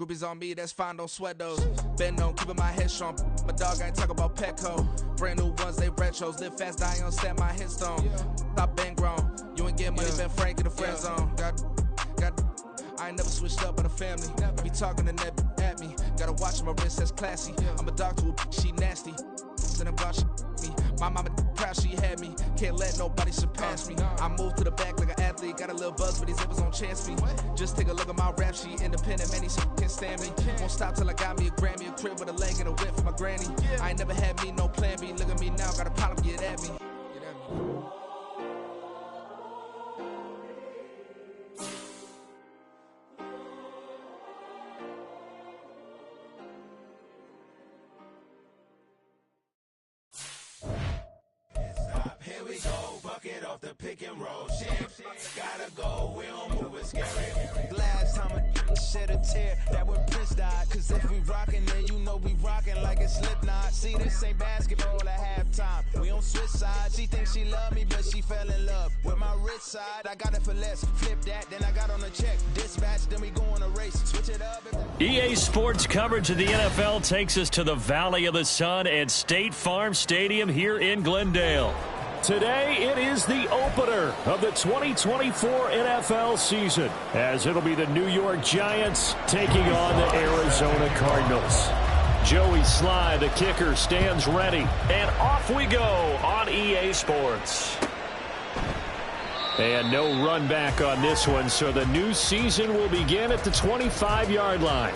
Groupies on me, that's fine, don't sweat those. Been on, keeping my head strong. My dog, I ain't talking about Petco. Brand new ones, they retros. Live fast, die on set, my headstone. Stop been grown. You ain't get money, been Frank in the friend zone. I ain't never switched up on the family. Be talking to Ned at me. Gotta watch my wrist, that's classy. I'm a dog to a she nasty. And I'm glad she me. My mama proud she had me. Can't let nobody surpass me. I move to the back like an athlete. Got a little buzz, but these zippers on chance me. Just take a look at my rap sheet. Independent, man, these can't stand me. Won't stop till I got me a Grammy, a crib with a leg and a whip for my granny. I ain't never had me no plan B. Look at me now, got a problem, get at me. Here we go, bucket off the pick and roll shit. Gotta go, we don't move it scary. Last time a shed a tear, that when Prince died. Cause if we rockin', then you know we rockin' like it's Slipknot. See, this ain't basketball at halftime. We on switch sides. She thinks she love me, but she fell in love with my rich side. I got it for less. Flip that, then I got on a check. Dispatch, then we go on a race. Switch it up. EA Sports coverage of the NFL takes us to the Valley of the Sun at State Farm Stadium here in Glendale. Today, it is the opener of the 2024 NFL season, as it'll be the New York Giants taking on the Arizona Cardinals. Joey Sly, the kicker, stands ready, and off we go on EA Sports. And no run back on this one, so the new season will begin at the 25-yard line.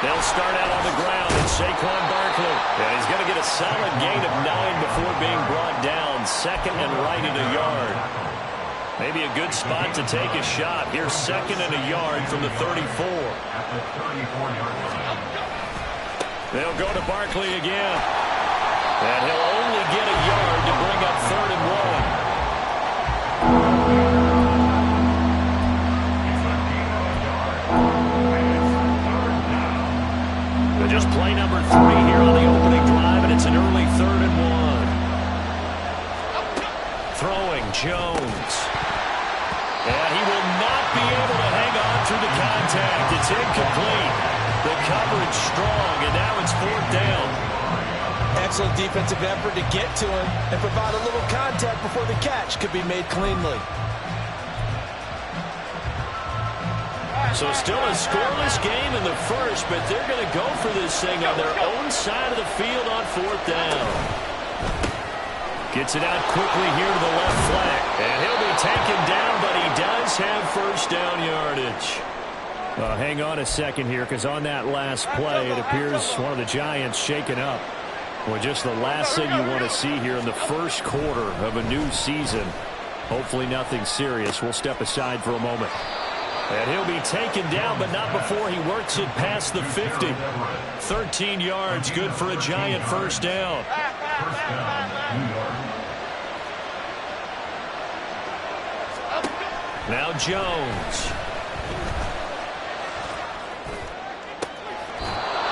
They'll start out on the ground, and Saquon Barkley. And he's going to get a solid gain of 9 before being brought down. Second and right at a yard. Maybe a good spot to take a shot. Here's second and a yard from the 34. They'll go to Barkley again. And he'll only get a yard to bring up third and 1. Just play number 3 here on the opening drive, and it's an early third and 1. Throwing Jones. And he will not be able to hang on through the contact. It's incomplete. The coverage strong, and now it's fourth down. Excellent defensive effort to get to him and provide a little contact before the catch could be made cleanly. So still a scoreless game in the first, but they're going to go for this thing on their own side of the field on fourth down. Gets it out quickly here to the left flank. And he'll be taken down, but he does have first down yardage. Hang on a second here, because on that last play, it appears one of the Giants shaken up. Well, just the last thing you want to see here in the first quarter of a new season. Hopefully nothing serious. We'll step aside for a moment. And he'll be taken down, but not before he works it past the 50. 13 yards, good for a Giant first down. Now Jones.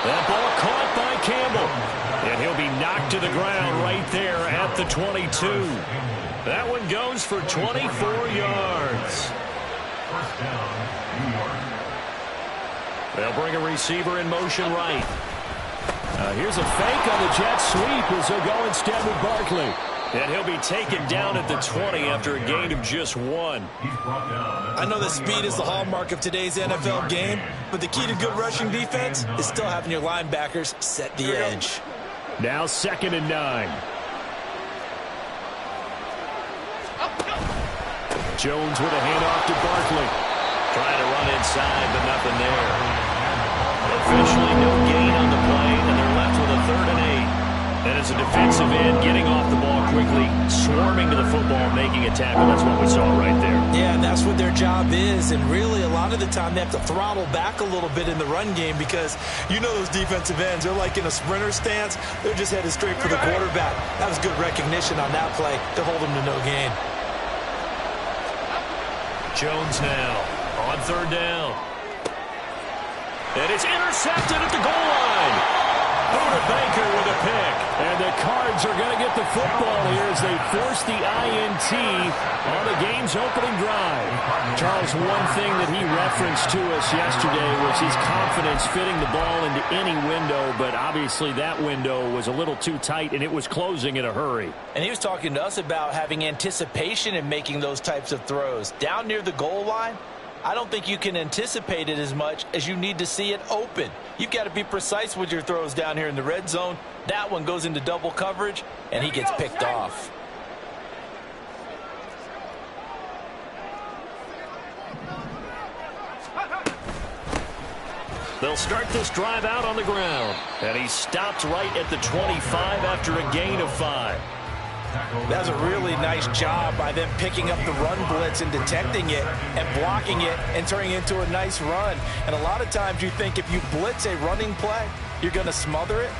That ball caught by Campbell. And he'll be knocked to the ground right there at the 22. That one goes for 24 yards. They'll bring a receiver in motion right. Here's a fake on the jet sweep as they'll go instead with Barkley. And he'll be taken down at the 20 after a gain of just 1. I know that speed is the hallmark of today's NFL game, but the key to good rushing defense is still having your linebackers set the edge. Now second and 9. Jones with a handoff to Barkley. Trying to run inside, but nothing there. Officially no gain on the play, and they're left with a 3rd and 8. And as a defensive end, getting off the ball quickly, swarming to the football, making a tackle. That's what we saw right there. Yeah, and that's what their job is. And really, a lot of the time, they have to throttle back a little bit in the run game because you know those defensive ends, they're like in a sprinter stance. They're just headed straight for the quarterback. That was good recognition on that play to hold them to no gain. Jones now on third down. And it's intercepted at the goal line. Buda Baker with a pick. And the Cards are going to get the football here as they force the INT on the game's opening drive. Charles, one thing that he referenced to us yesterday was his confidence fitting the ball into any window, but obviously that window was a little too tight and it was closing in a hurry. And he was talking to us about having anticipation in making those types of throws. Down near the goal line, I don't think you can anticipate it as much as you need to see it open. You've got to be precise with your throws down here in the red zone. That one goes into double coverage, and he gets picked off. They'll start this drive out on the ground. And he stopped right at the 25 after a gain of 5. That's a really nice job by them picking up the run blitz and detecting it and blocking it and turning it into a nice run. And a lot of times you think if you blitz a running play, you're going to smother it.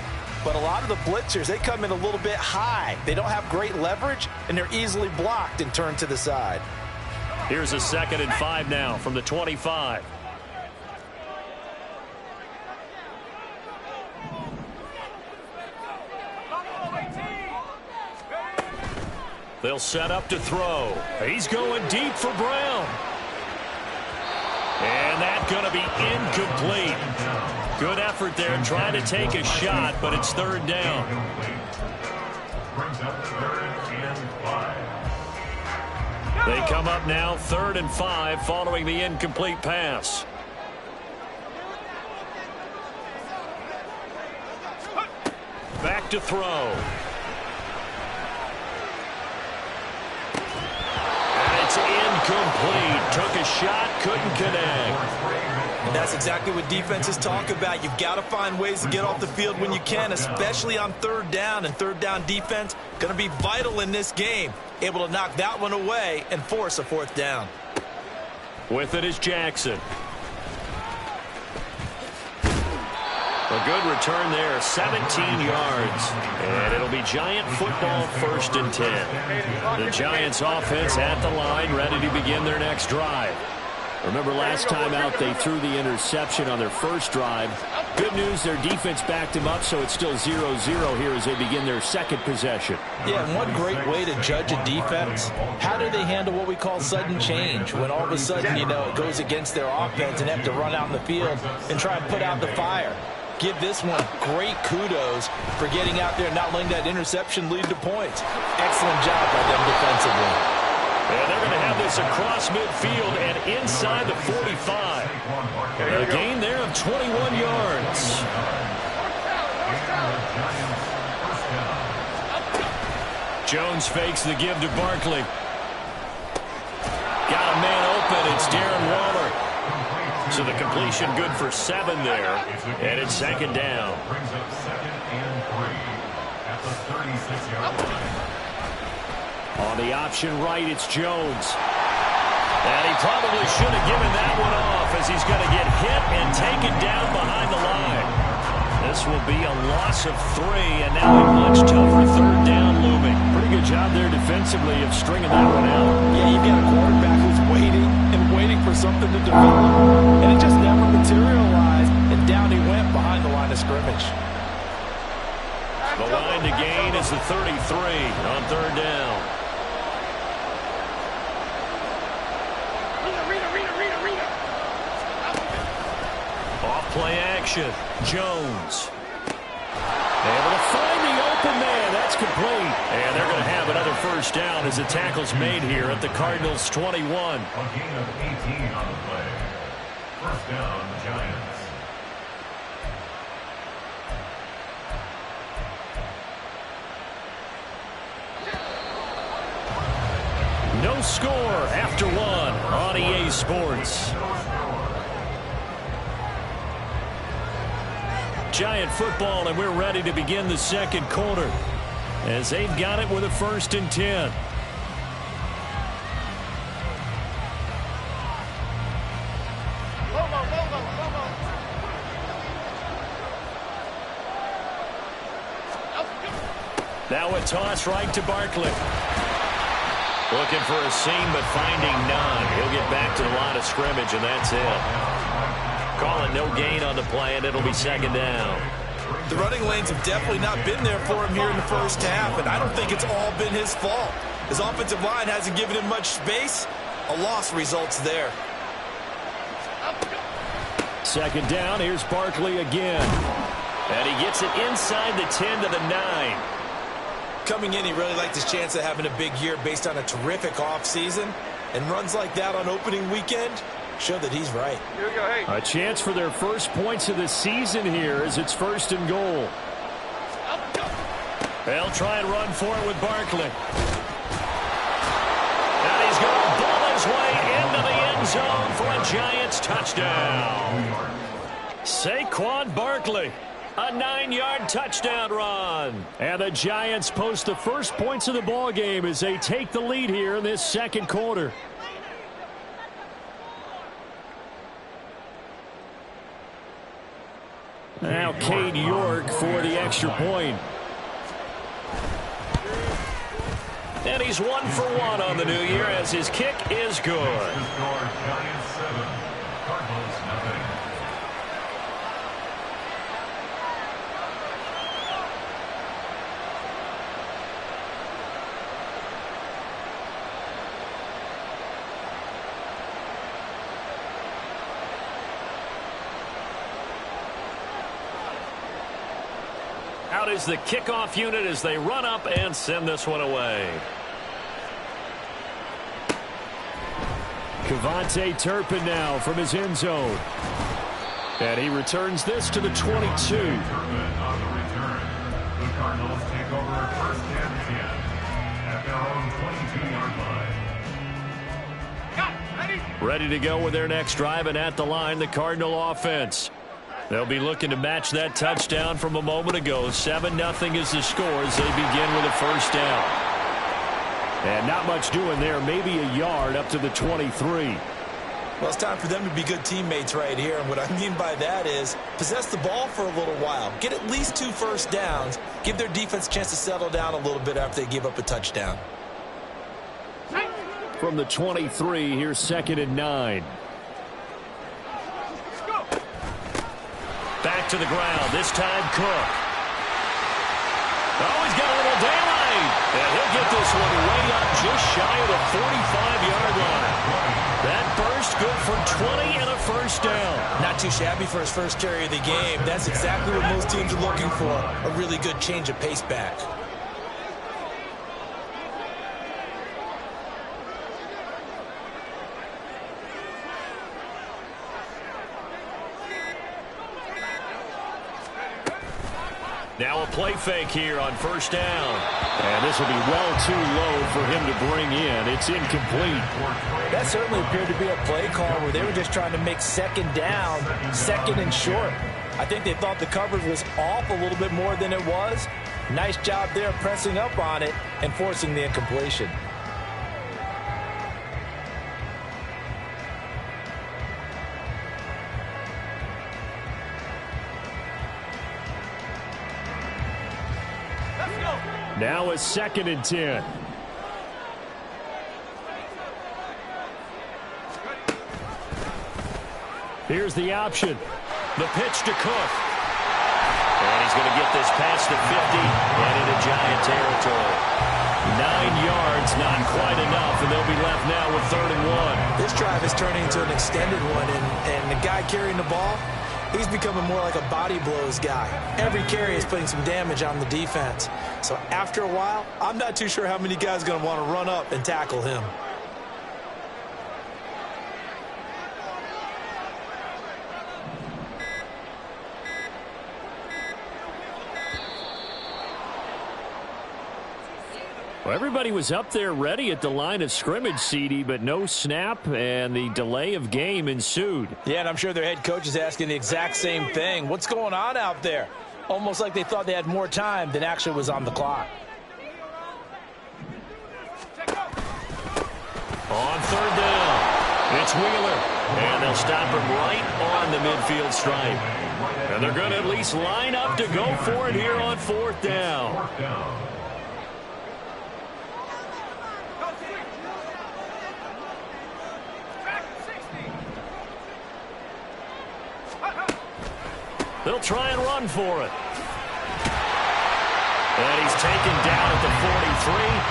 But a lot of the blitzers, they come in a little bit high. They don't have great leverage, and they're easily blocked and turned to the side. Here's a 2nd and 5 now from the 25. They'll set up to throw. He's going deep for Brown. And that's going to be incomplete. Good effort there trying to take a shot, but it's 3rd down. They come up now 3rd and 5 following the incomplete pass. Back to throw. It's incomplete. Took a shot, couldn't connect. That's exactly what defenses talk about. You've got to find ways to get off the field when you can, especially on 3rd down. And 3rd down defense going to be vital in this game. Able to knock that one away and force a 4th down. With it is Jackson. A good return there, 17 yards. And it'll be Giant football 1st and 10. The Giants offense at the line, ready to begin their next drive. Remember last time out they threw the interception on their first drive. Good news, their defense backed him up, so it's still 0-0 here as they begin their 2nd possession. Yeah, and one great way to judge a defense, how do they handle what we call sudden change? When all of a sudden, you know, it goes against their offense and have to run out in the field and try and put out the fire. Give this one great kudos for getting out there and not letting that interception lead to points. Excellent job by them defensively. And they're going to have this across midfield and inside the 45. A gain there of 21 yards. Jones fakes the give to Barkley. Got a man open. It's Darren Waller. So the completion good for 7 there. And it's 2nd down. On the option right, it's Jones. And he probably should have given that one off as he's going to get hit and taken down behind the line. This will be a loss of 3, and now a much tougher 3rd down looming. Pretty good job there defensively of stringing that one out. Yeah, you've got a quarterback who's waiting and waiting for something to develop, and it just never materialized, and down he went behind the line of scrimmage. The line to gain is the 33 on 3rd down. Off-play action. Jones. Able to find the open man. That's complete. And they're going to have another 1st down as the tackle's made here at the Cardinals' 21. A gain of 18 on the play. 1st down, Giants. No score after 1 on EA Sports. Giant football, and we're ready to begin the second quarter as they've got it with a 1st and 10. Now a toss right to Barkley. Looking for a seam, but finding none. He'll get back to the line of scrimmage, and that's it. Call it no gain on the play, and it'll be 2nd down. The running lanes have definitely not been there for him here in the first half, and I don't think it's all been his fault. His offensive line hasn't given him much space. A loss results there. 2nd down. Here's Barkley again. And he gets it inside the 10 to the 9. Coming in, he really liked his chance of having a big year based on a terrific offseason. And runs like that on opening weekend show that he's right. Here we go, hey. A chance for their first points of the season here as it's 1st and goal. They'll try and run for it with Barkley. And he's going to ball his way into the end zone for a Giants touchdown. Saquon Barkley. A 9-yard touchdown run. And the Giants post the first points of the ball game as they take the lead here in this second quarter. Now Cade York for the extra point. And he's 1 for 1 on the new year as his kick is good. Out is the kickoff unit as they run up and send this one away. Kevontae Turpin now from his end zone. And he returns this to the 22. On the return, the Cardinals take over 1st and 10 at their own 22-yard line. Ready to go with their next drive, and at the line, the Cardinal offense. They'll be looking to match that touchdown from a moment ago. 7-0 is the score as they begin with a 1st down. And not much doing there, maybe a yard up to the 23. Well, it's time for them to be good teammates right here. And what I mean by that is possess the ball for a little while. Get at least 2 first downs. Give their defense a chance to settle down a little bit after they give up a touchdown. From the 23, here's 2nd and 9. Back to the ground. This time Cook. Oh, he's got a little daylight. And he'll get this one way up just shy of the 45-yard line. That burst good for 20 and a 1st down. Not too shabby for his first carry of the game. That's exactly what most teams are looking for. A really good change of pace back. Now a play fake here on 1st down. And this will be well too low for him to bring in. It's incomplete. That certainly appeared to be a play call where they were just trying to make 2nd down, 2nd and short. I think they thought the coverage was off a little bit more than it was. Nice job there pressing up on it and forcing the incompletion. Now a 2nd and 10. Here's the option. The pitch to Cook. And he's going to get this past the 50 and into Giant territory. 9 yards, not quite enough, and they'll be left now with 3rd and 1. This drive is turning into an extended one, and the guy carrying the ball, he's becoming more like a body blows guy. Every carry is putting some damage on the defense. So after a while, I'm not too sure how many guys are going to want to run up and tackle him. Well, everybody was up there ready at the line of scrimmage, CD, but no snap, and the delay of game ensued. Yeah, and I'm sure their head coach is asking the exact same thing. What's going on out there? Almost like they thought they had more time than actually was on the clock. On third down, it's Wheeler, and they'll stop him right on the midfield stripe. And they're going to at least line up to go for it here on fourth down. They'll try and run for it. And he's taken down at the 43,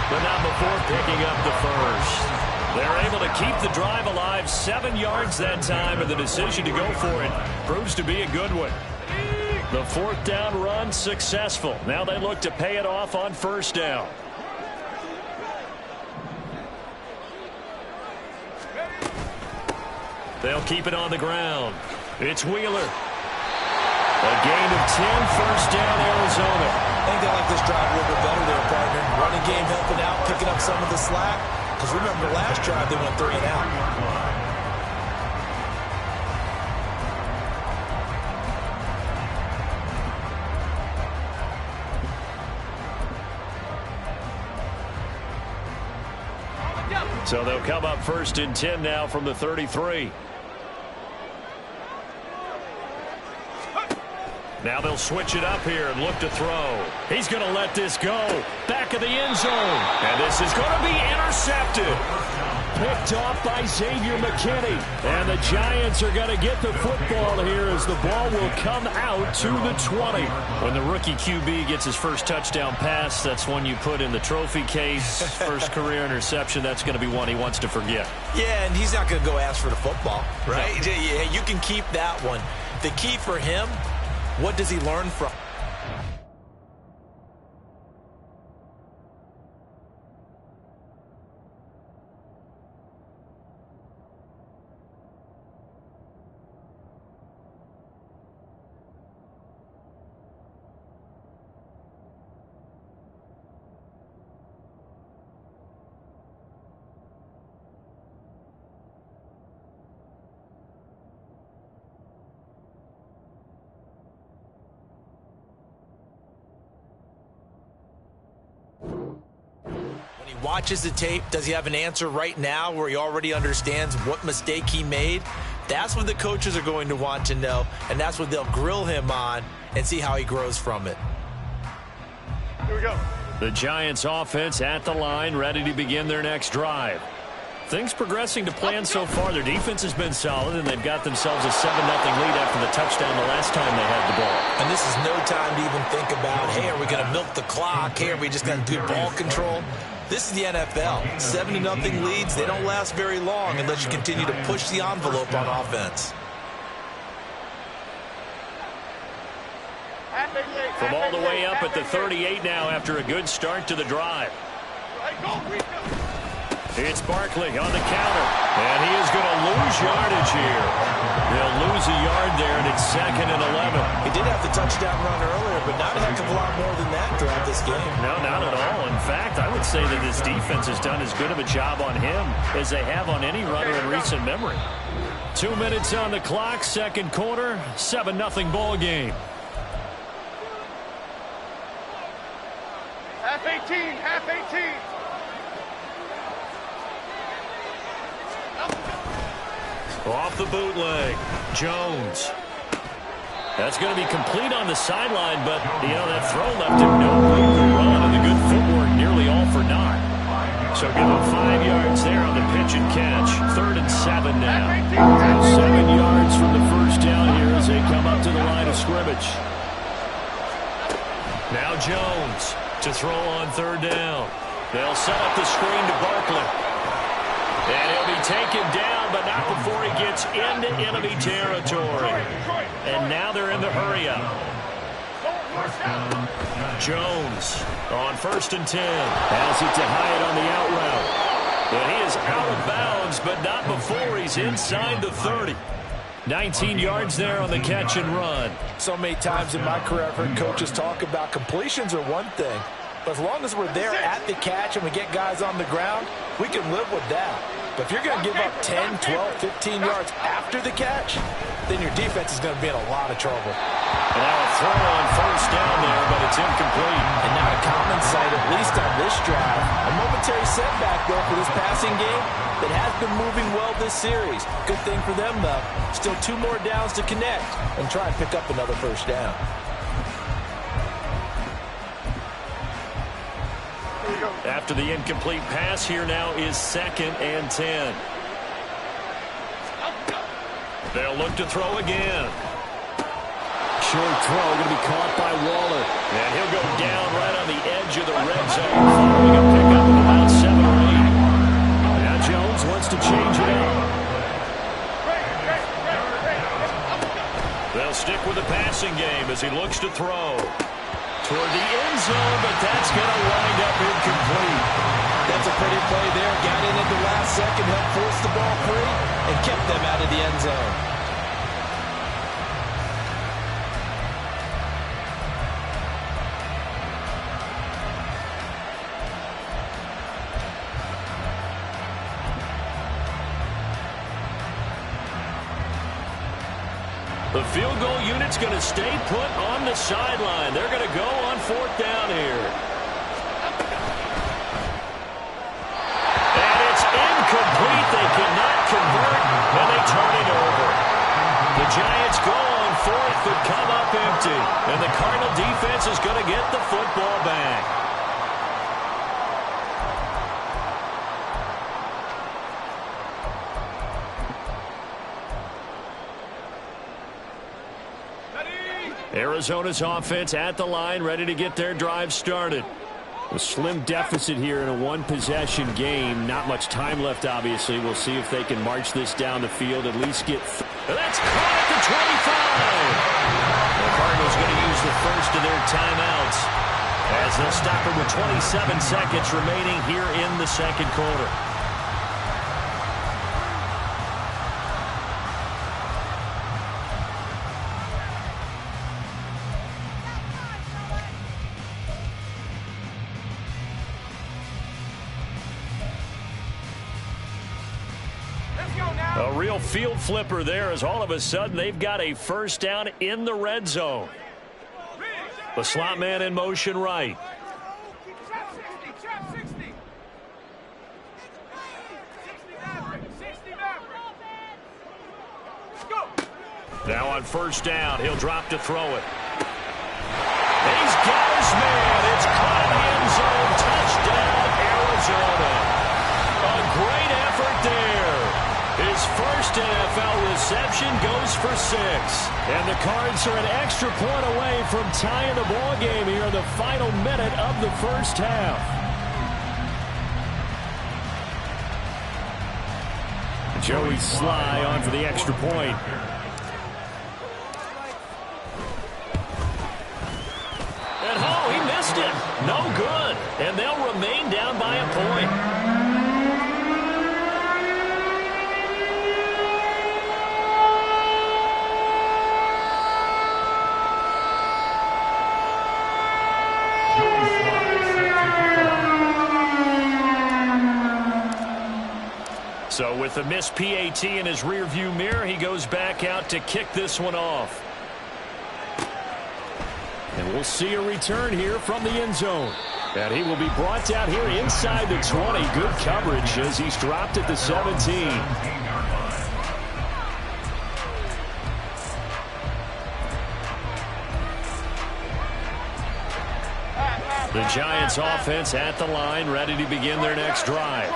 but not before picking up the first. They're able to keep the drive alive, 7 yards that time, and the decision to go for it proves to be a good one. The fourth down run successful. Now they look to pay it off on first down. They'll keep it on the ground. It's Wheeler. A gain of 10, first down, Arizona. I think they like this drive a little bit better there, partner. Running game helping out, picking up some of the slack. Because remember, last drive they went 3 and out. So they'll come up first and 10 now from the 33. Now they'll switch it up here and look to throw. He's going to let this go. Back of the end zone. And this is going to be intercepted. Picked off by Xavier McKinney. And the Giants are going to get the football here as the ball will come out to the 20. When the rookie QB gets his first touchdown pass, that's one you put in the trophy case. First career interception, that's going to be one he wants to forget. Yeah, and he's not going to go ask for the football, right? No. Yeah, you can keep that one. The key for him, what does he learn from? Watches the tape. Does he have an answer right now where he already understands what mistake he made? That's what the coaches are going to want to know, and that's what they'll grill him on and see how he grows from it. Here we go. The Giants offense at the line, ready to begin their next drive. Things progressing to plan so far. Their defense has been solid, and they've got themselves a 7-0 lead after the touchdown the last time they had the ball. And this is no time to even think about, hey, are we going to milk the clock? Hey, are we just got good ball control? This is the NFL. 7-0 leads, they don't last very long unless you continue to push the envelope on offense. From all the way up at the 38 now after a good start to the drive. It's Barkley on the counter, and he is going to lose yardage here. They'll lose a yard there, and it's 2nd and 11. He did have the touchdown run earlier, but not a heck of a lot more than that throughout this game. No, not at all. In fact, I would say that this defense has done as good of a job on him as they have on any runner in recent memory. 2 minutes on the clock, second quarter, 7-0 ball game. Half 18, half 18. Off the bootleg, Jones. That's going to be complete on the sideline, but, you know, that throw left him no room to run, and the good footwork nearly all for naught. So give him 5 yards there on the pitch and catch. 3rd and 7 now. 7 yards from the first down here as they come up to the line of scrimmage. Now Jones to throw on 3rd down. They'll set up the screen to Barkley. And he'll be taken down, but not before he gets into enemy territory. And now they're in the hurry-up. Jones on 1st and 10. Has it to Hyatt on the out route. And he is out of bounds, but not before he's inside the 30. 19 yards there on the catch and run. So many times in my career I've heard coaches talk about completions are one thing. But as long as we're there at the catch and we get guys on the ground, we can live with that. But if you're going to give up 10, 12, 15 yards after the catch, then your defense is going to be in a lot of trouble. And now a throw on first down there, but it's incomplete. And not a common sight, at least on this drive. A momentary setback, though, for this passing game that has been moving well this series. Good thing for them, though. Still 2 more downs to connect and try and pick up another first down. After the incomplete pass, here now is 2nd and 10. They'll look to throw again. Short throw going to be caught by Waller. And he'll go down right on the edge of the red zone, following a pickup of about 7 or 8. Now Jones wants to change it up. They'll stick with the passing game as he looks to throw toward the end zone, but that's going to wind up incomplete. That's a pretty play there. Got in at the last second, helped force the ball free, and kept them out of the end zone. The field goal unit's going to stay put on the sideline. They're going to go on 4th down here. And it's incomplete. They cannot convert, and they turn it over. The Giants go on 4th, but come up empty. And the Cardinal defense is going to get the football back. Arizona's offense at the line, ready to get their drive started. A slim deficit here in a 1-possession game. Not much time left, obviously. We'll see if they can march this down the field, at least get... That's caught at the 25. The Cardinals going to use the first of their timeouts as they'll stop it with 27 seconds remaining here in the 2nd quarter. A real field flipper there as all of a sudden they've got a first down in the red zone. The slot man in motion right. Now on first down, he'll drop to throw it. He's got his man. It's caught in the end zone. Touchdown, Arizona. A great effort there. His first NFL reception goes for 6. And the Cards are an extra point away from tying the ball game here in the final minute of the first half. Joey Sly on for the extra point. And oh, he missed it. No good. And they'll remain down by a point. So with the missed PAT in his rearview mirror, he goes back out to kick this one off. And we'll see a return here from the end zone. And he will be brought down here inside the 20. Good coverage as he's dropped at the 17. The Giants offense at the line, ready to begin their next drive.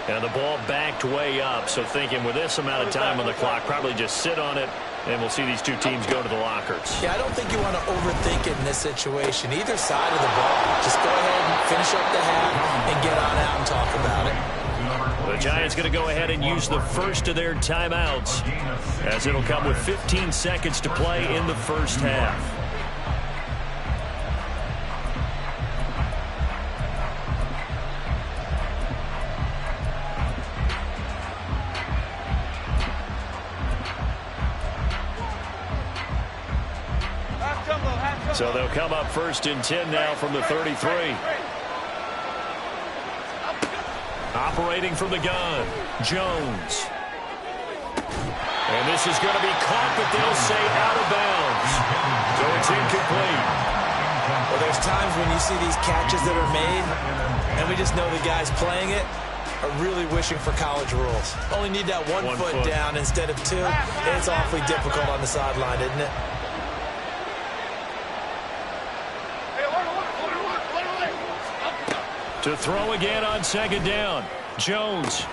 And the ball backed way up, so thinking with this amount of time on the clock, probably just sit on it, and we'll see these two teams go to the lockers. Yeah, I don't think you want to overthink it in this situation. Either side of the ball, just go ahead and finish up the half and get on out and talk about it. The Giants going to go ahead and use the first of their timeouts, as it'll come with 15 seconds to play in the first half. So they'll come up 1st and 10 now from the 33. Operating from the gun, Jones. And this is going to be caught, but they'll say out of bounds. So it's incomplete. Well, there's times when you see these catches that are made, and we just know the guys playing it are really wishing for college rules. Only need that one foot down instead of two. It's awfully difficult on the sideline, isn't it? To throw again on second down. Jones.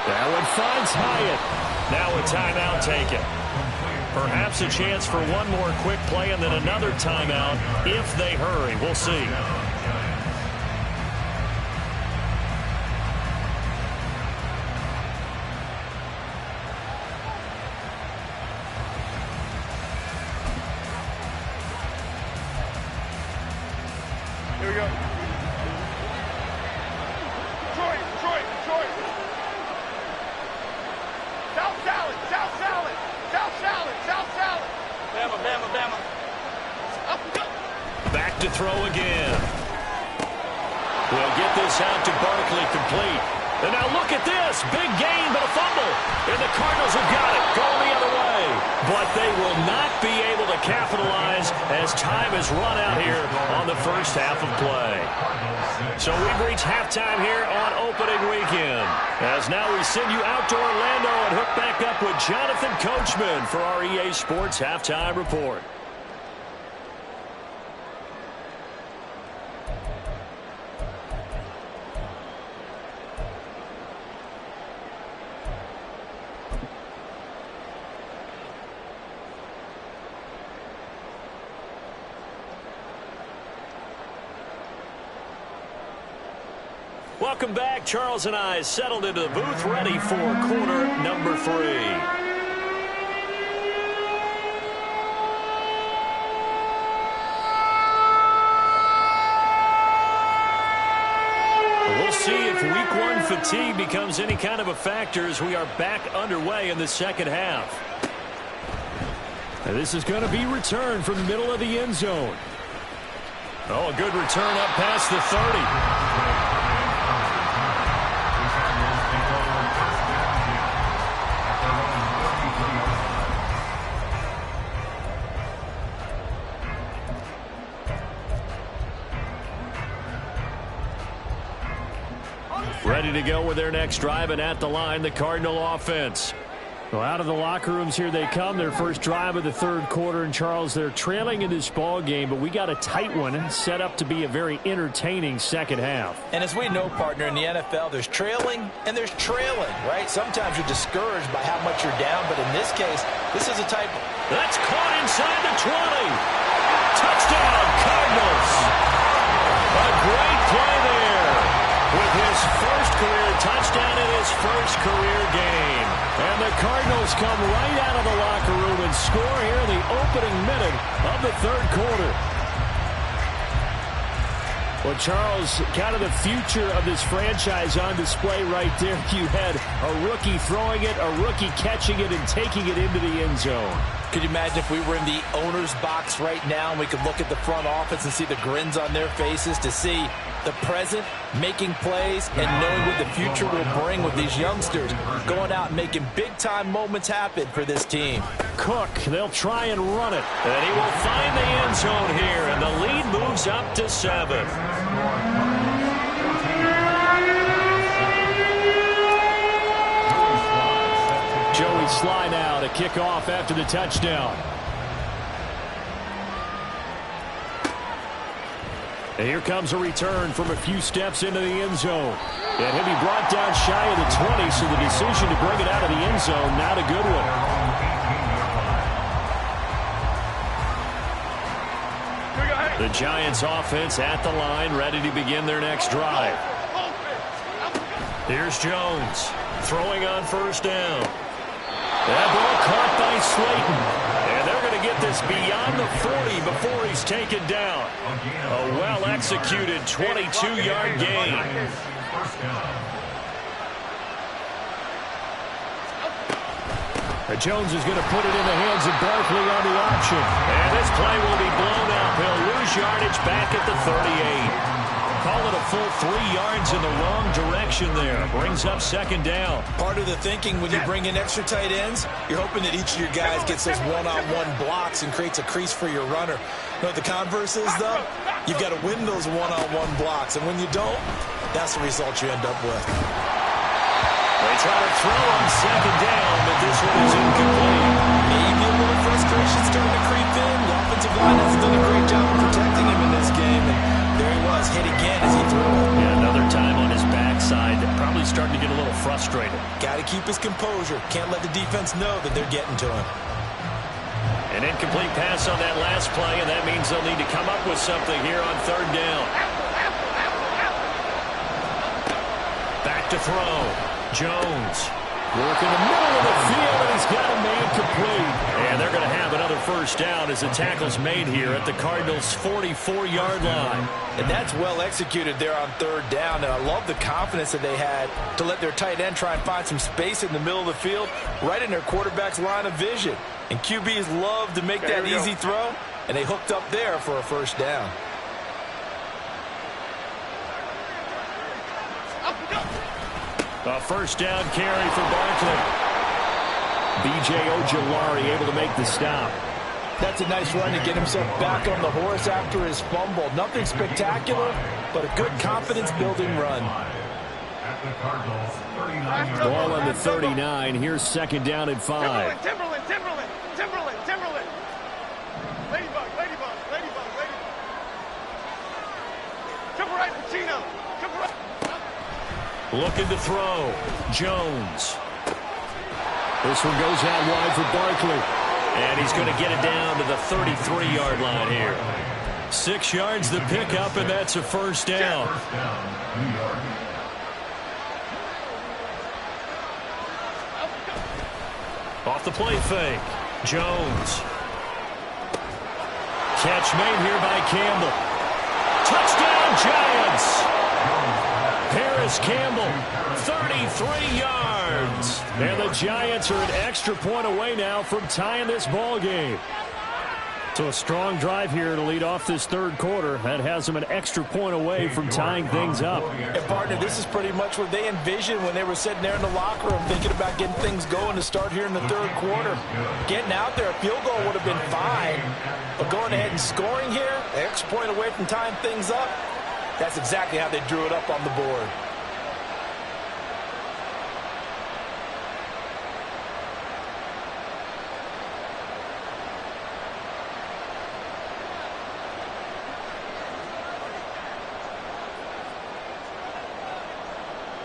That one finds Hyatt. Now a timeout taken. Perhaps a chance for one more quick play and then another timeout if they hurry. We'll see. Here we go. Detroit. South salad. Bama. Back to throw again. We'll get this out to Barkley, complete. And now look at this. Big gain, but a fumble. And the Cardinals have got it. Going the other way. But they will not be able to capitalize as time has run out here on the first half of play. So we've reached halftime here on opening weekend. As now we send you out to Orlando and hook back up with Jonathan Coachman for our EA Sports Halftime Report. Welcome back. Charles and I settled into the booth, ready for quarter number 3. We'll see if week 1 fatigue becomes any kind of a factor as we are back underway in the second half. And this is going to be returned from the middle of the end zone. Oh, a good return up past the 30. Ready to go with their next drive, and at the line, the Cardinal offense. Well, out of the locker rooms here they come, their first drive of the third quarter. And, Charles, they're trailing in this ball game, but we got a tight one set up to be a very entertaining second half. And as we know, partner, in the NFL, there's trailing and there's trailing, right? Sometimes you're discouraged by how much you're down, but in this case, this is a type. That's caught inside the 20. Touchdown, Cardinals. A great play there. With his first career touchdown in his first career game. And the Cardinals come right out of the locker room and score here in the opening minute of the third quarter. Well, Charles, kind of the future of this franchise on display right there. You had a rookie throwing it, a rookie catching it, and taking it into the end zone. Could you imagine if we were in the owner's box right now and we could look at the front office and see the grins on their faces, to see the present making plays and knowing what the future will bring with these youngsters going out and making big-time moments happen for this team. Cook, they'll try and run it. And he will find the end zone here, and the lead moves up to 7. Joey Sly now to kick off after the touchdown. And here comes a return from a few steps into the end zone. And he'll be brought down shy of the 20, so the decision to bring it out of the end zone, not a good one. The Giants offense at the line, ready to begin their next drive. Here's Jones throwing on first down. That ball caught by Slayton. And they're going to get this beyond the 40 before he's taken down. A well-executed 22-yard gain. Jones is going to put it in the hands of Barkley on the option. And this play will be blown up. He'll lose yardage back at the 38. Call it a full 3 yards in the wrong direction there. Brings up second down. Part of the thinking when you bring in extra tight ends, you're hoping that each of your guys gets those one-on-one blocks and creates a crease for your runner. You know what the converse is, though? You've got to win those one-on-one blocks, and when you don't, that's the result you end up with. They try to throw on second down, but this one is incomplete. Maybe a little frustration starting to creep in. The offensive line has done a great job of protecting him in this game, and there he was, hit again as he threw it. Yeah, another time on his backside, probably starting to get a little frustrated. Got to keep his composure. Can't let the defense know that they're getting to him. An incomplete pass on that last play, and that means they'll need to come up with something here on third down. Back to throw. Jones. Work in the middle of the field, and he's got a man complete. And they're going to have another first down as the tackle's made here at the Cardinals' 44-yard line. And that's well executed there on third down. And I love the confidence that they had to let their tight end try and find some space in the middle of the field, right in their quarterback's line of vision. And QBs love to make that easy throw, and they hooked up there for a first down. A first down carry for Barkley. B.J. Ojulari able to make the stop. That's a nice run to get himself back on the horse after his fumble. Nothing spectacular, but a good confidence-building run. Ball on the 39. Here's second down and 5. Timberland. Ladybug. Triple right, Pacino. Triple right. Looking to throw. Jones. This one goes out wide for Barkley. And he's going to get it down to the 33-yard line here. 6 yards the pickup, and that's a first down. Off the play fake. Jones. Catch made here by Campbell. Touchdown, Giants! Harris Campbell, 33 yards. And the Giants are an extra point away now from tying this ball game. So a strong drive here to lead off this third quarter. That has them an extra point away from tying things up. And partner, this is pretty much what they envisioned when they were sitting there in the locker room thinking about getting things going to start here in the third quarter. Getting out there, a field goal would have been fine. But going ahead and scoring here, an extra point away from tying things up, that's exactly how they drew it up on the board.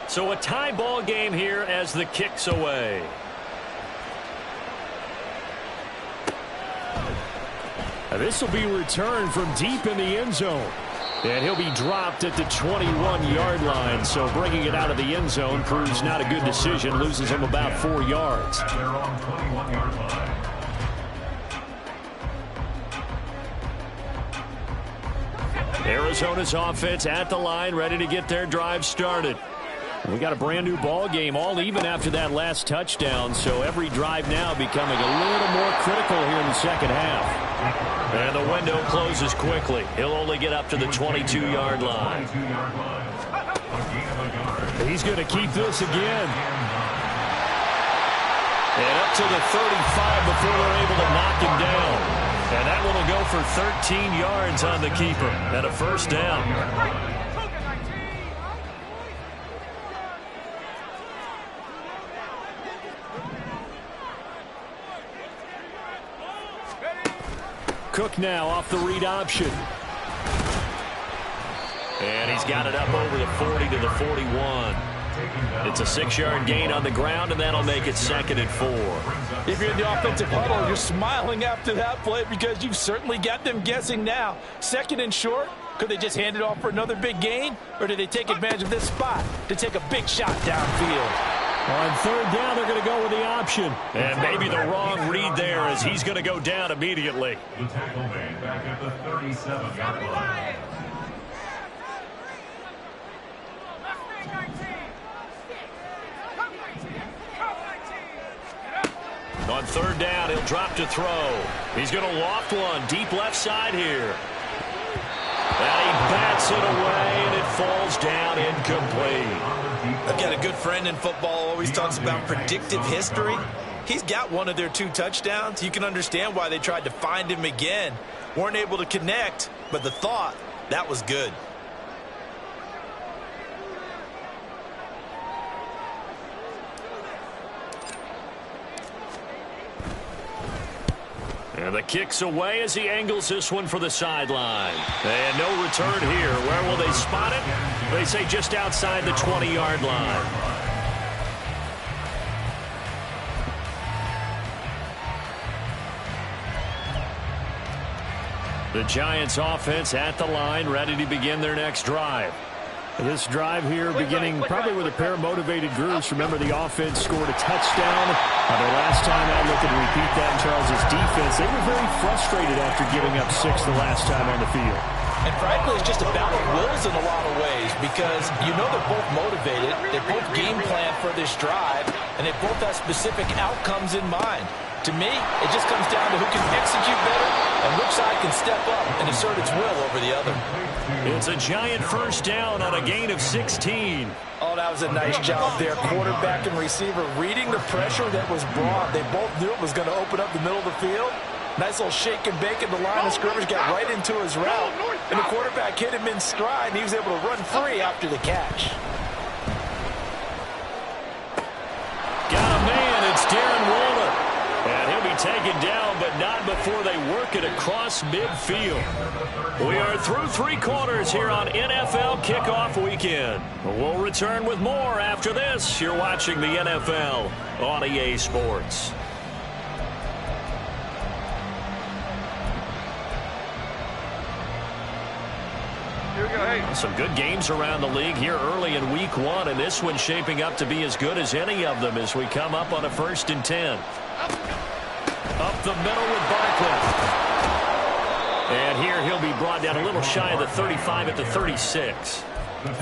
So a tie ball game here as the kick's away. This will be returned from deep in the end zone. And he'll be dropped at the 21-yard line. So bringing it out of the end zone proves not a good decision. Loses him about 4 yards. Arizona's offense at the line, ready to get their drive started. We got a brand new ball game, all even after that last touchdown, so every drive now becoming a little more critical here in the second half. And the window closes quickly. He'll only get up to the 22-yard line. He's going to keep this again. And up to the 35 before they're able to knock him down. And that one will go for 13 yards on the keeper and a first down. Cook now off the read option. And he's got it up over the 40 to the 41. It's a 6-yard gain on the ground, and that'll make it 2nd and 4. If you're in the offensive huddle, you're smiling after that play because you've certainly got them guessing now. 2nd and short, could they just hand it off for another big gain? Or did they take advantage of this spot to take a big shot downfield? On third down, they're going to go with the option. And maybe the wrong read there as he's going to go down immediately. The tackle made back at the 37-yard line. On third down, he'll drop to throw. He's going to loft one deep left side here. And he bats Hits it away, and it falls down incomplete. I've got a good friend in football, always talks about predictive history. He's got one of their 2 touchdowns. You can understand why they tried to find him again. Weren't able to connect, but the thought, that was good. And the kick's away as he angles this one for the sideline. And no return here. Where will they spot it? They say just outside the 20-yard line. The Giants offense at the line, ready to begin their next drive. This drive here beginning probably with a pair of motivated groups. Remember, the offense scored a touchdown. Their last time out, looking to repeat that in Charles' defense. They were very frustrated after giving up 6 the last time on the field. And frankly, it's just a battle of wills in a lot of ways because you know they're both motivated. They both game plan for this drive, and they both have specific outcomes in mind. To me, it just comes down to who can execute better and which side can step up and assert its will over the other. It's a Giant first down on a gain of 16. Oh, that was a nice job there. Quarterback and receiver reading the pressure that was brought. They both knew it was going to open up the middle of the field. Nice little shake and bake at the line of scrimmage, got right into his route. And the quarterback hit him in stride, and he was able to run free after the catch. Got a man, it's Darren Waller. And he'll be taken down, but not before they work it across midfield. We are through 3 quarters here on NFL Kickoff Weekend. We'll return with more after this. You're watching the NFL on EA Sports. Some good games around the league here early in week 1, and this one's shaping up to be as good as any of them as we come up on a 1st and 10. Up the middle with Barkley. And here he'll be brought down a little shy of the 35 at the 36.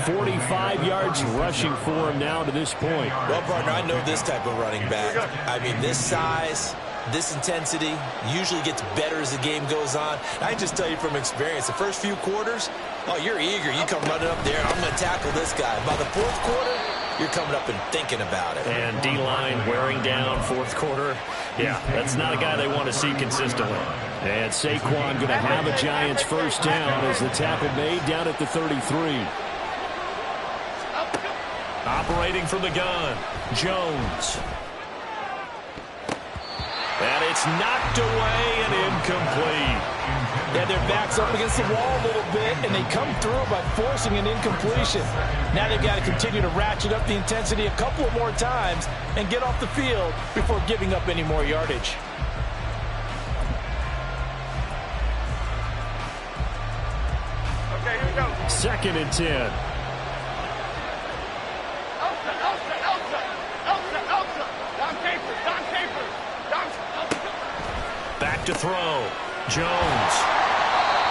45 yards rushing for him now to this point. Well, partner, I know this type of running back. I mean, this size, this intensity usually gets better as the game goes on. I can just tell you from experience, the first few quarters, oh, you're eager. You come running up there, and I'm going to tackle this guy. By the 4th quarter, you're coming up and thinking about it. And D-line wearing down 4th quarter. Yeah, that's not a guy they want to see consistently. And Saquon going to have a Giants first down as the tackle made down at the 33. Operating from the gun, Jones. And it's knocked away and incomplete. Yeah, their back's up against the wall a little bit, and they come through by forcing an incompletion. Now they've got to continue to ratchet up the intensity a couple of more times and get off the field before giving up any more yardage. Okay, here we go. 2nd and 10. Back to throw. Jones.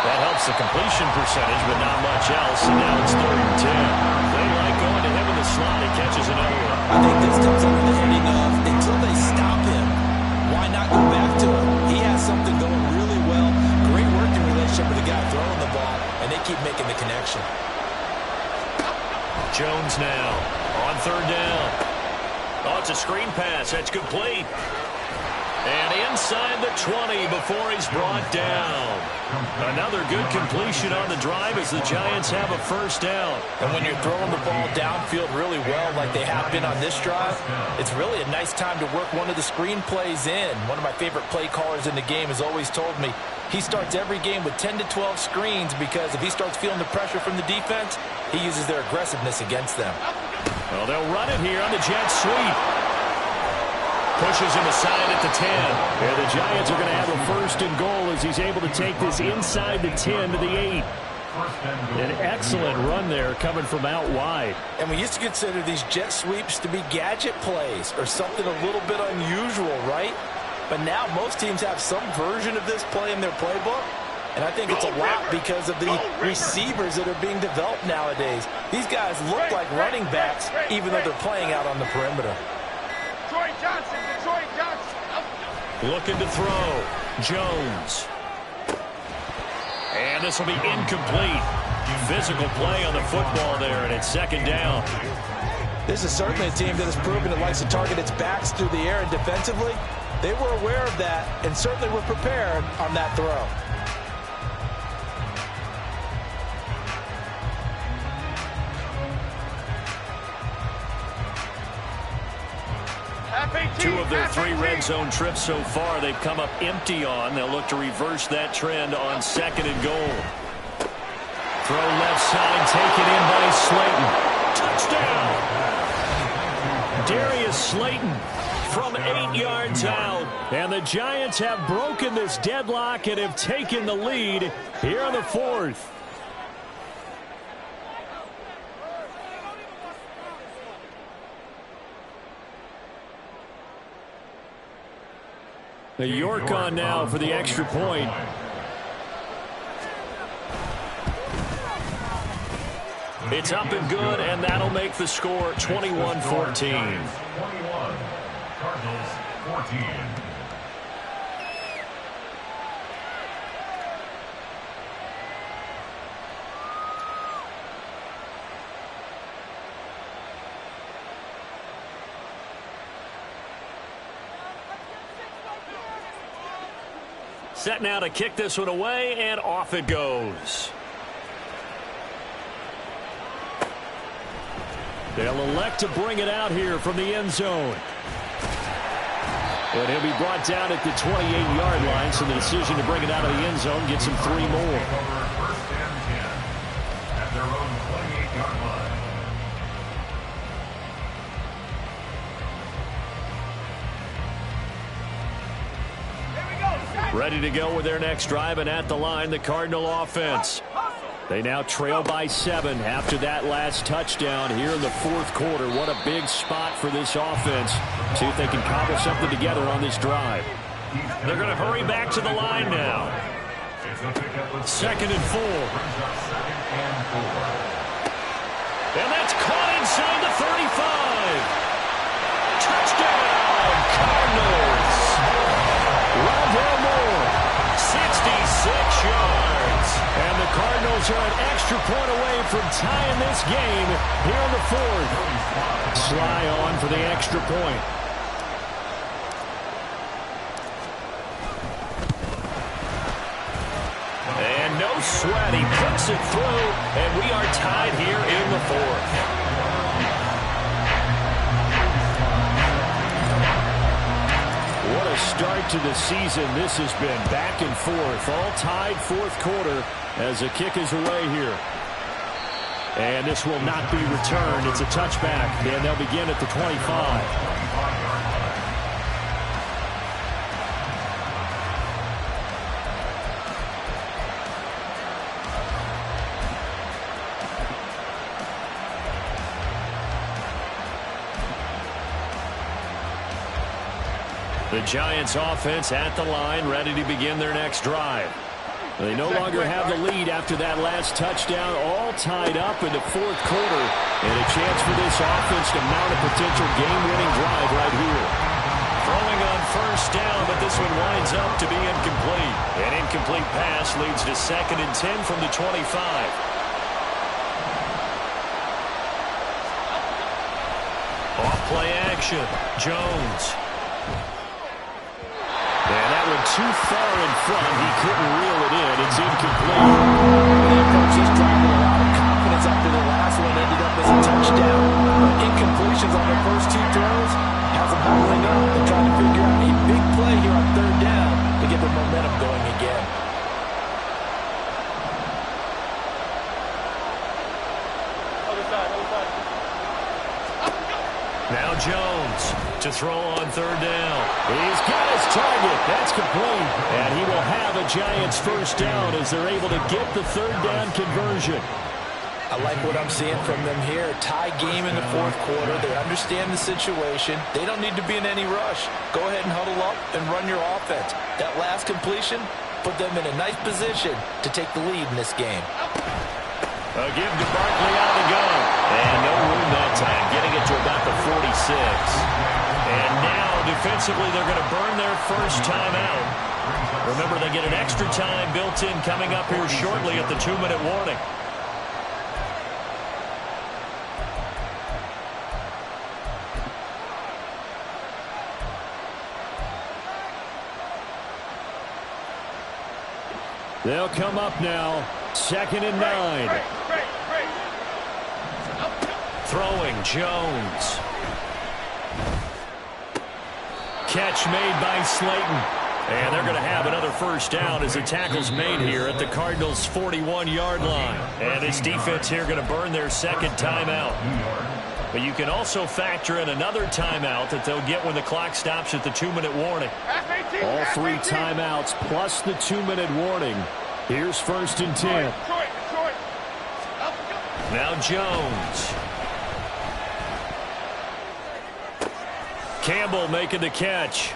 That helps the completion percentage, but not much else. And now it's 3rd and 10. They like going to him in the slot. He catches another one. I think this comes under the heading of until they stop him, why not go back to him? He has something going really well. Great working relationship with the guy throwing the ball, and they keep making the connection. Jones now on 3rd down. Oh, it's a screen pass. That's complete. And inside the 20 before he's brought down. Another good completion on the drive as the Giants have a first down. And when you're throwing the ball downfield really well like they have been on this drive, it's really a nice time to work one of the screen plays in. One of my favorite play callers in the game has always told me he starts every game with 10 to 12 screens because if he starts feeling the pressure from the defense, he uses their aggressiveness against them. Well, they'll run it here on the jet sweep. Pushes him aside at the 10. And the Giants are going to have a 1st and goal as he's able to take this inside the 10 to the 8. An excellent run there coming from out wide. And we used to consider these jet sweeps to be gadget plays or something a little bit unusual, right? But now most teams have some version of this play in their playbook. And I think it's a lot because of the receivers that are being developed nowadays. These guys look like running backs even though they're playing out on the perimeter. Detroit Johnson. Looking to throw. Jones. And this will be incomplete. Physical play on the football there, and it's second down. This is certainly a team that has proven it likes to target its backs through the air, and defensively, they were aware of that and certainly were prepared on that throw. Two of their 3 red zone trips so far, they've come up empty on. They'll look to reverse that trend on second and goal. Throw left side, taken in by Slayton. Touchdown! Darius Slayton from 8 yards out. And the Giants have broken this deadlock and have taken the lead here in the 4th. The York on now for the extra point. It's up and good, and that'll make the score 21-14. 21, Cardinals 14. Set now to kick this one away, and off it goes. They'll elect to bring it out here from the end zone. But he'll be brought down at the 28-yard line, so the decision to bring it out of the end zone gets him 3 more. First and 10 at their own 28-yard line. Ready to go with their next drive, and at the line, the Cardinal offense. They now trail by 7 after that last touchdown here in the 4th quarter. What a big spot for this offense. See if they can cobble something together on this drive. They're going to hurry back to the line now. Second and 4. And that's caught inside the 35. Touchdown, Cardinals. Rondell Moore, 66 yards. And the Cardinals are an extra point away from tying this game here in the 4th. Sly on for the extra point. And no sweat. He puts it through, and we are tied here in the 4th. What a start to the season this has been. Back and forth, all tied 4th quarter as the kick is away here. And this will not be returned. It's a touchback, and they'll begin at the 25. The Giants offense at the line, ready to begin their next drive. They no longer have the lead after that last touchdown, all tied up in the 4th quarter, and a chance for this offense to mount a potential game-winning drive right here. Throwing on first down, but this one winds up to be incomplete. An incomplete pass leads to 2nd and 10 from the 25. Off play action, Jones. And that one too far in front. He couldn't reel it in. It's incomplete. They approached this drive with a lot of confidence after the last one ended up as a touchdown. Incompletions on their first 2 throws has them huddling up and trying to figure out a big play here on 3rd down to get their momentum going again. Now Jones to throw on 3rd down. He's got his target. That's complete. And he will have a Giants first down as they're able to get the 3rd down conversion. I like what I'm seeing from them here. Tie game in the 4th quarter. They understand the situation. They don't need to be in any rush. Go ahead and huddle up and run your offense. That last completion put them in a nice position to take the lead in this game. A give to Barkley out of the gun. And no room that time, getting it to about the 46. And now, defensively, they're going to burn their first time out. Remember, they get an extra time built in coming up here shortly at the 2-minute warning. They'll come up now. 2nd and 9. Throwing Jones. Catch made by Slayton. And they're going to have another first down as the tackle's made here at the Cardinals' 41-yard line. And this defense here going to burn their 2nd timeout. But you can also factor in another timeout that they'll get when the clock stops at the 2-minute warning. All 3 timeouts plus the 2-minute warning. Here's 1st and 10. Now Jones. Campbell making the catch.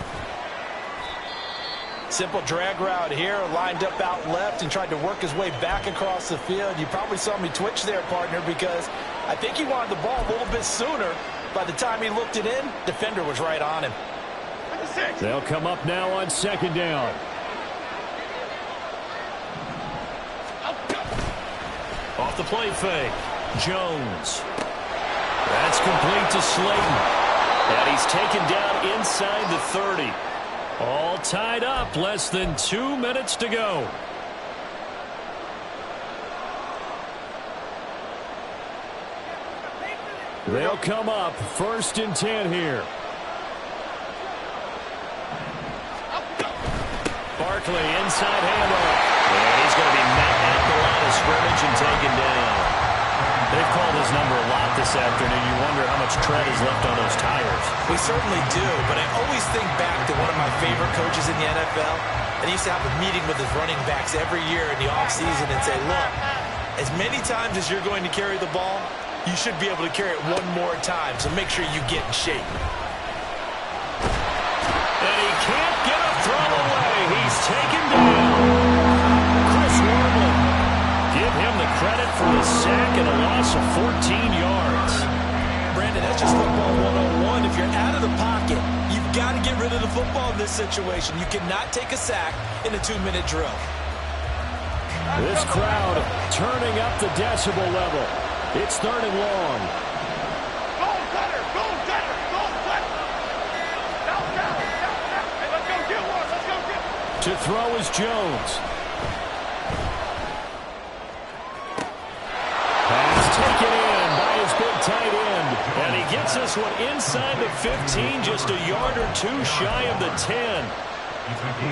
Simple drag route here, lined up out left and tried to work his way back across the field. You probably saw me twitch there, partner, because I think he wanted the ball a little bit sooner. By the time he looked it in, defender was right on him. They'll come up now on 2nd down. Off the play fake. Jones. That's complete to Slayton. And he's taken down inside the 30. All tied up. Less than 2 minutes to go. They'll come up 1st and 10 here. Barkley inside handoff. And he's going to be met at the line of scrimmage and taken down. They've called his number a lot this afternoon. You wonder how much tread is left on those tires. We certainly do, but I always think back to one of my favorite coaches in the NFL. And he used to have a meeting with his running backs every year in the offseason and say, look, as many times as you're going to carry the ball, you should be able to carry it one more time, so make sure you get in shape. And he can't get a throw away. He's taken down. Chris Wormley. Give him the credit for the sack and a loss of 14 yards. Brandon, that's just football 101. If you're out of the pocket, you've got to get rid of the football in this situation. You cannot take a sack in a 2-minute drill. This crowd turning up the decibel level. It's 3rd and long. Go better, go better, go better. Down. Hey, let's go get one, let's go get one. To throw is Jones. Pass taken in by his big tight end. And he gets this one inside the 15, just a yard or 2 shy of the 10.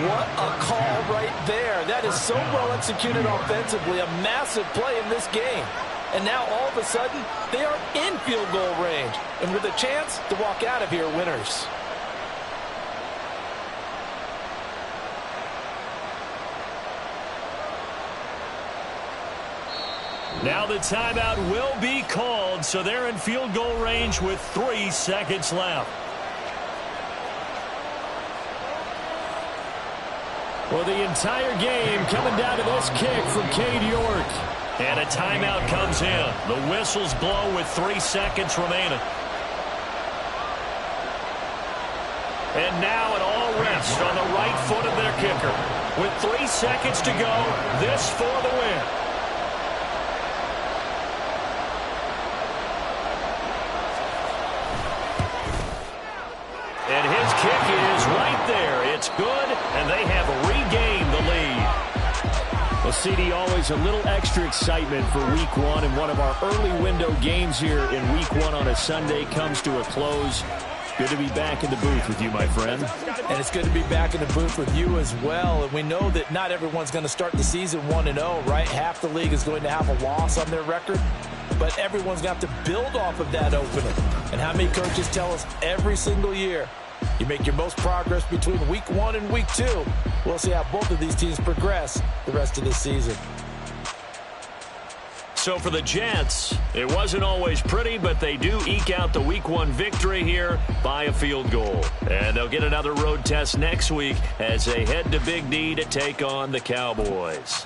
What a call right there. That is so well executed offensively. A massive play in this game. And now all of a sudden, they are in field goal range. And with a chance to walk out of here winners. Now the timeout will be called, so they're in field goal range with 3 seconds left. Well, the entire game coming down to this kick from Cade York. And a timeout comes in. The whistles blow with 3 seconds remaining. And now an all rest on the right foot of their kicker. With 3 seconds to go, this for the win. And his kick is right there. It's good, and they have regained the lead. Well, CD, always a little extra excitement for Week 1, and one of our early window games here in Week 1 on a Sunday comes to a close. Good to be back in the booth with you, my friend. And it's good to be back in the booth with you as well. And we know that not everyone's going to start the season 1-0, right? Half the league is going to have a loss on their record. But everyone's got to build off of that opening. And how many coaches tell us every single year, you make your most progress between Week 1 and Week 2. We'll see how both of these teams progress the rest of this season. So for the Jets, it wasn't always pretty, but they do eke out the Week 1 victory here by a field goal. And they'll get another road test next week as they head to Big D to take on the Cowboys.